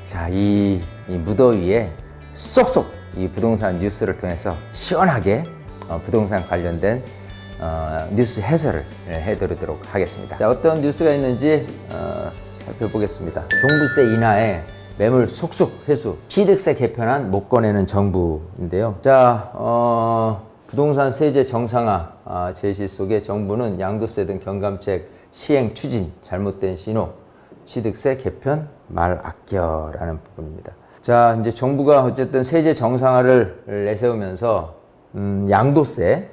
자, 이 무더위에 쏙쏙 이 부동산 뉴스를 통해서 시원하게 부동산 관련된 뉴스 해설을 해드리도록 하겠습니다. 자, 어떤 뉴스가 있는지 살펴보겠습니다. 종부세 인하에 매물 속속 회수, 취득세 개편안 못 꺼내는 정부인데요. 자, 부동산 세제 정상화 제시 속에 정부는 양도세 등 경감책 시행 추진 잘못된 신호, 취득세 개편 말 아껴라는 부분입니다. 자, 이제 정부가 어쨌든 세제 정상화를 내세우면서 양도세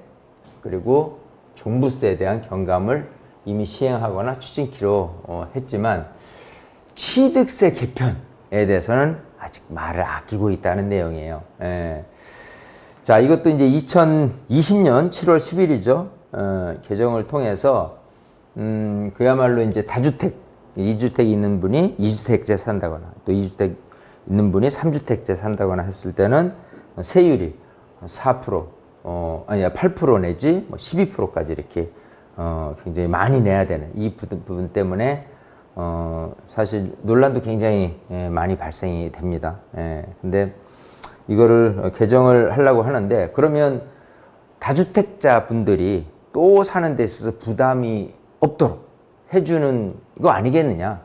그리고 종부세에 대한 경감을 이미 시행하거나 추진키로 했지만 취득세 개편에 대해서는 아직 말을 아끼고 있다는 내용이에요. 예. 자, 이것도 이제 2020년 7월 10일이죠. 개정을 통해서 그야말로 이제 다주택, 2주택 있는 분이 2주택제 산다거나 또 2주택 있는 분이 3주택제 산다거나 했을 때는 세율이 4%, 아니야 8% 내지 12%까지 이렇게 굉장히 많이 내야 되는 이 부분 때문에 사실 논란도 굉장히 많이 발생이 됩니다. 근데 이거를 개정을 하려고 하는데, 그러면 다주택자 분들이 또 사는 데 있어서 부담이 없도록 해주는 거 아니겠느냐.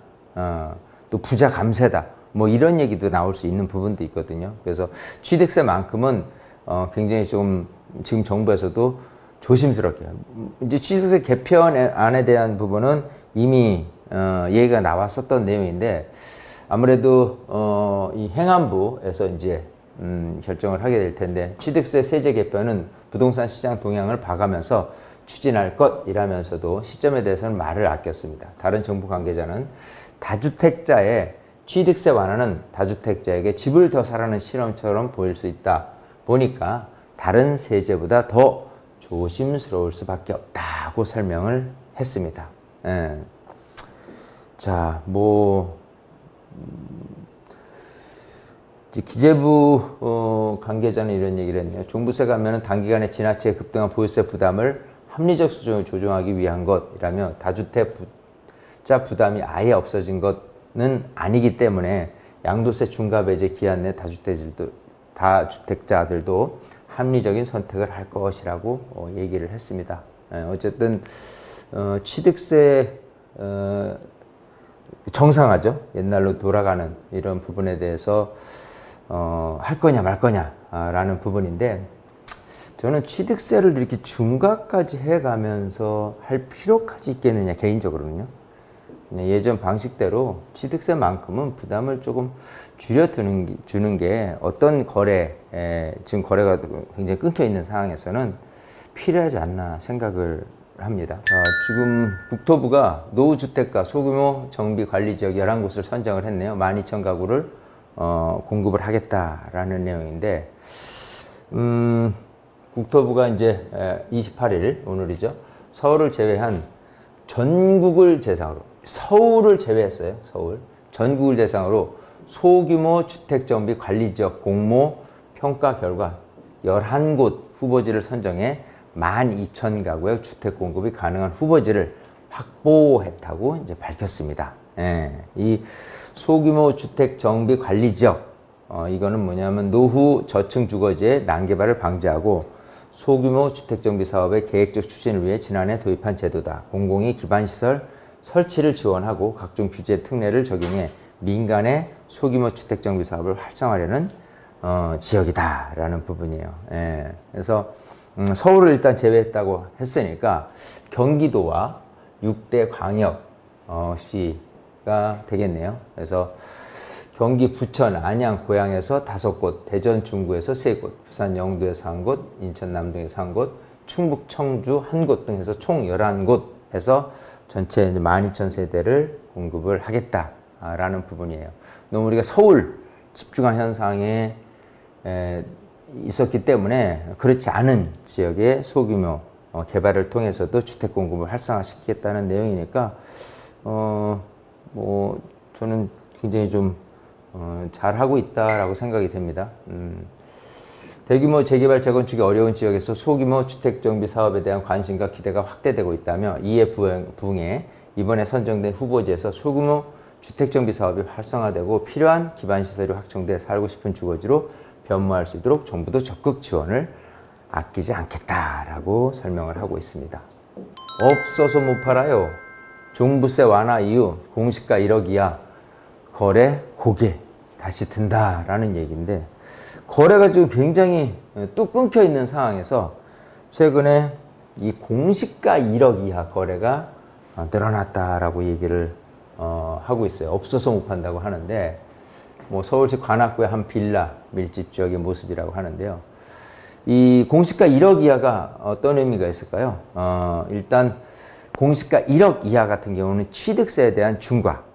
또 부자 감세다. 뭐 이런 얘기도 나올 수 있는 부분도 있거든요. 그래서 취득세만큼은 굉장히 좀 지금 정부에서도 조심스럽게, 이제 취득세 개편안에 대한 부분은 이미 얘기가 나왔었던 내용인데, 아무래도 이 행안부에서 이제 결정을 하게 될 텐데, 취득세 세제 개편은 부동산 시장 동향을 봐가면서 추진할 것이라면서도 시점에 대해서는 말을 아꼈습니다. 다른 정부 관계자는 다주택자의 취득세 완화는 다주택자에게 집을 더 사라는 실험처럼 보일 수 있다 보니까 다른 세제보다 더 조심스러울 수밖에 없다고 설명을 했습니다. 예. 자, 기재부 관계자는 이런 얘기를 했네요. 종부세 감면은 단기간에 지나치게 급등한 보유세 부담을 합리적 수준으로 조정하기 위한 것이라며 다주택자 부담이 아예 없어진 것은 아니기 때문에 양도세 중과 배제 기한 내 다주택자들도 합리적인 선택을 할 것이라고 얘기를 했습니다. 어쨌든 취득세 정상화죠. 옛날로 돌아가는 이런 부분에 대해서 할 거냐 말 거냐 라는 부분인데, 저는 취득세를 이렇게 중과까지 해가면서 할 필요까지 있겠느냐 개인적으로는요. 예전 방식대로 취득세만큼은 부담을 조금 주는 게 어떤 지금 거래가 굉장히 끊겨 있는 상황에서는 필요하지 않나 생각을 합니다. 지금 국토부가 노후주택가 소규모 정비관리지역 11곳을 선정을 했네요. 12,000가구를 공급을 하겠다라는 내용인데, 국토부가 이제 28일, 오늘이죠. 서울을 제외한 전국을 대상으로, 서울을 제외했어요. 서울. 전국을 대상으로 소규모 주택정비 관리지역 공모 평가 결과 11곳 후보지를 선정해 12,000가구의 주택 공급이 가능한 후보지를 확보했다고 이제 밝혔습니다. 이 소규모 주택 정비 관리 지역, 이거는 뭐냐면 노후 저층 주거지의 난개발을 방지하고 소규모 주택 정비 사업의 계획적 추진을 위해 지난해 도입한 제도다. 공공이 기반시설 설치를 지원하고 각종 규제 특례를 적용해 민간의 소규모 주택 정비 사업을 활성화하려는 지역이다라는 부분이에요. 그래서 서울을 일단 제외했다고 했으니까 경기도와 6대 광역시가 되겠네요. 그래서 경기 부천, 안양, 고양에서 5곳, 대전, 중구에서 3곳, 부산, 영도에서 1곳, 인천, 남동에서 1곳, 충북, 청주 1곳 등 해서 총 11곳 해서 전체 12,000세대를 공급을 하겠다라는 부분이에요. 너무 우리가 서울 집중화 현상에 있었기 때문에 그렇지 않은 지역의 소규모 개발을 통해서도 주택 공급을 활성화시키겠다는 내용이니까 저는 굉장히 좀 잘하고 있다라고 생각이 됩니다. 대규모 재개발 재건축이 어려운 지역에서 소규모 주택정비 사업에 대한 관심과 기대가 확대되고 있다며 이에 부응해 이번에 선정된 후보지에서 소규모 주택정비 사업이 활성화되고 필요한 기반시설이 확충돼 살고 싶은 주거지로 변모할 수 있도록 정부도 적극 지원을 아끼지 않겠다라고 설명을 하고 있습니다. 없어서 못 팔아요. 종부세 완화 이후 공시가 1억 이하 거래 고개 다시 든다라는 얘기인데, 거래가 지금 굉장히 뚝 끊겨 있는 상황에서 최근에 이 공시가 1억 이하 거래가 늘어났다라고 얘기를 하고 있어요. 없어서 못 판다고 하는데, 뭐 서울시 관악구의 한 빌라 밀집 지역의 모습이라고 하는데요. 이 공시가 1억 이하가 어떤 의미가 있을까요? 일단 공시가 1억 이하 같은 경우는 취득세에 대한 중과에서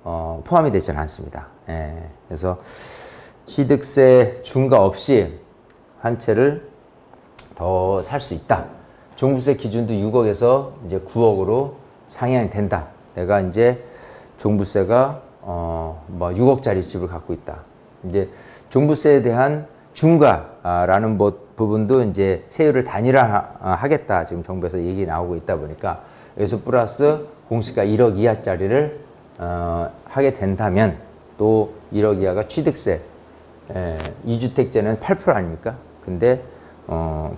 포함이 되지는 않습니다. 예, 그래서 취득세 중과 없이 한 채를 더 살 수 있다. 종부세 기준도 6억에서 이제 9억으로 상향이 된다. 내가 이제 종부세가 뭐 6억짜리 집을 갖고 있다. 이제 종부세에 대한 중과라는 부분도 이제 세율을 단일화하겠다. 지금 정부에서 얘기 나오고 있다 보니까 여기서 플러스 공시가 1억 이하짜리를 하게 된다면, 또 1억 이하가 취득세, 2주택제는 8% 아닙니까? 근데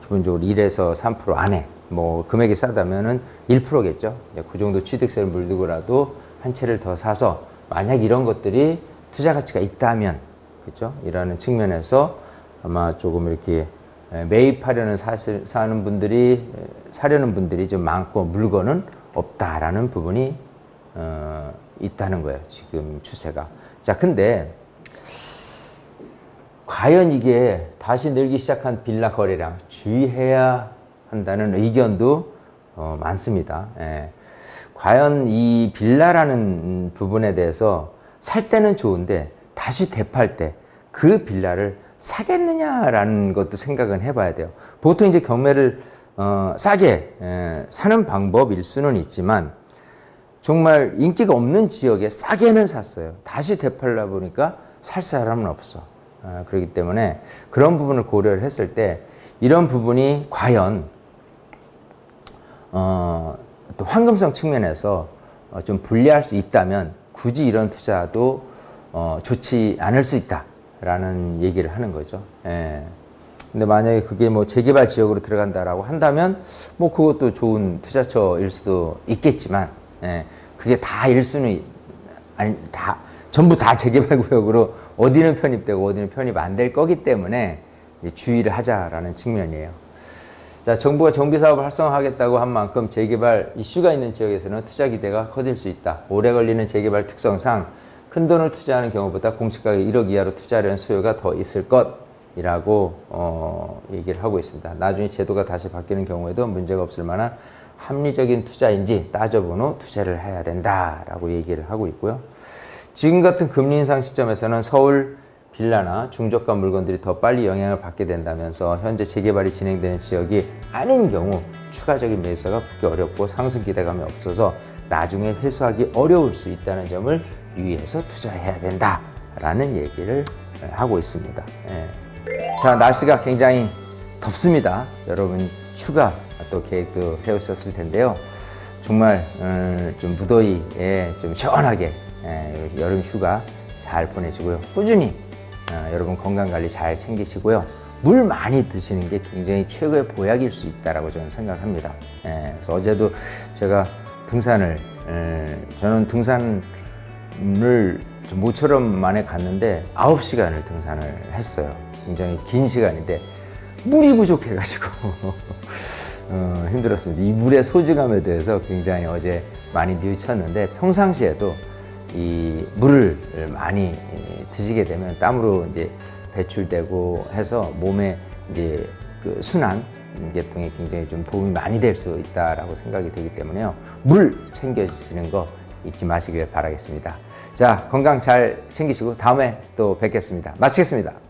기본적으로 1에서 3% 안에, 뭐 금액이 싸다면은 1%겠죠. 그 정도 취득세를 물들고라도 한 채를 더 사서, 만약 이런 것들이 투자 가치가 있다면, 그렇죠? 이라는 측면에서 아마 조금 이렇게 매입하려는 사는 분들이, 사려는 분들이 좀 많고 물건은 없다라는 부분이 있다는 거예요. 지금 추세가. 자, 근데 과연 이게 다시 늘기 시작한 빌라 거래량 주의해야 한다는 의견도 많습니다. 예. 과연 이 빌라라는 부분에 대해서 살 때는 좋은데 다시 되팔 때 그 빌라를 사겠느냐라는 것도 생각은 해봐야 돼요. 보통 이제 경매를 싸게 사는 방법일 수는 있지만, 정말 인기가 없는 지역에 싸게는 샀어요. 다시 되팔라 보니까 살 사람은 없어. 그렇기 때문에 그런 부분을 고려를 했을 때 이런 부분이 과연 또 황금성 측면에서 좀 불리할 수 있다면 굳이 이런 투자도 좋지 않을 수 있다라는 얘기를 하는 거죠. 예. 근데 만약에 그게 뭐 재개발 지역으로 들어간다라고 한다면 뭐 그것도 좋은 투자처일 수도 있겠지만, 예. 그게 다일 수는 아니, 전부 다 재개발 구역으로 어디는 편입되고 어디는 편입 안 될 거기 때문에 이제 주의를 하자라는 측면이에요. 자, 정부가 정비 사업을 활성화하겠다고 한 만큼 재개발 이슈가 있는 지역에서는 투자 기대가 커질 수 있다. 오래 걸리는 재개발 특성상 큰 돈을 투자하는 경우보다 공시가가 1억 이하로 투자하려는 수요가 더 있을 것이라고 얘기를 하고 있습니다. 나중에 제도가 다시 바뀌는 경우에도 문제가 없을 만한 합리적인 투자인지 따져본 후 투자를 해야 된다라고 얘기를 하고 있고요. 지금 같은 금리 인상 시점에서는 서울 빌라나 중저가 물건들이 더 빨리 영향을 받게 된다면서 현재 재개발이 진행되는 지역이 아닌 경우 추가적인 매수가 붙기 어렵고 상승 기대감이 없어서 나중에 회수하기 어려울 수 있다는 점을 유의해서 투자해야 된다라는 얘기를 하고 있습니다. 예. 자, 날씨가 굉장히 덥습니다. 여러분 휴가 또 계획도 세우셨을 텐데요. 정말 좀 무더위에 좀 시원하게 여름 휴가 잘 보내시고요. 꾸준히 여러분 건강관리 잘 챙기시고요. 물 많이 드시는 게 굉장히 최고의 보약일 수 있다고 저는 생각합니다. 그래서 어제도 제가 등산을, 저는 등산을 좀 모처럼 만에 갔는데 9시간을 등산을 했어요. 굉장히 긴 시간인데 물이 부족해가지고 힘들었습니다. 이 물의 소중함에 대해서 굉장히 어제 많이 뉘우쳤는데, 평상시에도 이 물을 많이 드시게 되면 땀으로 이제 배출되고 해서 몸에 이제 그 순환 계통에 굉장히 좀 도움이 많이 될 수 있다라고 생각이 되기 때문에요. 물 챙겨주시는 거 잊지 마시길 바라겠습니다. 자, 건강 잘 챙기시고 다음에 또 뵙겠습니다. 마치겠습니다.